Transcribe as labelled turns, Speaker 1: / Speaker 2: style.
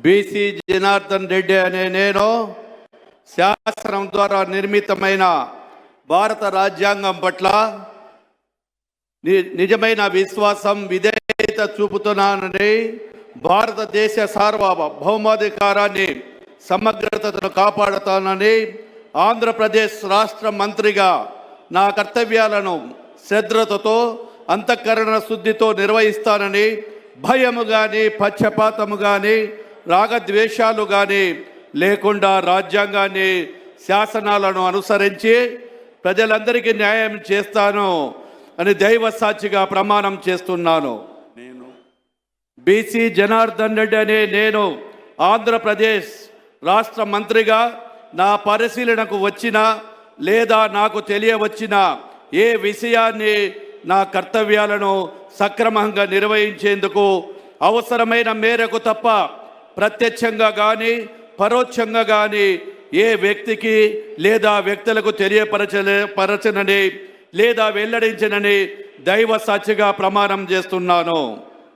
Speaker 1: BC Janardhan Reddy అనే నేను శాసనం ద్వారా నిర్మితమైన భారత రాజ్యాంగం పట్ల నిజమైన విశ్వాసం విధేయత చూపుతున్నానని, భారతదేశ సార్వభౌమాధికారాన్ని సమగ్రతను కాపాడుతానని, ఆంధ్రప్రదేశ్ రాష్ట్ర మంత్రిగా నా కర్తవ్యాలను శ్రద్ధతో అంతఃకరణ శుద్ధితో నిర్వహిస్తానని, భయము కానీ పక్షపాతము కానీ రాగద్వేషాలు కానీ లేకుండా రాజ్యాంగాన్ని శాసనాలను అనుసరించి ప్రజలందరికీ న్యాయం చేస్తాను అని దైవ సాక్షిగా ప్రమాణం చేస్తున్నాను. నేను బీసీ జనార్దన్ రెడ్డి అనే నేను ఆంధ్రప్రదేశ్ రాష్ట్ర మంత్రిగా నా పరిశీలనకు వచ్చిన లేదా నాకు తెలియవచ్చిన ఏ విషయాన్ని నా కర్తవ్యాలను సక్రమంగా నిర్వహించేందుకు అవసరమైన మేరకు తప్ప ప్రత్యక్షంగా కానీ పరోక్షంగా కానీ ఏ వ్యక్తికి లేదా వ్యక్తులకు తెలియపరచనని లేదా వెల్లడించనని దైవ సాక్షిగా ప్రమాణం చేస్తున్నాను.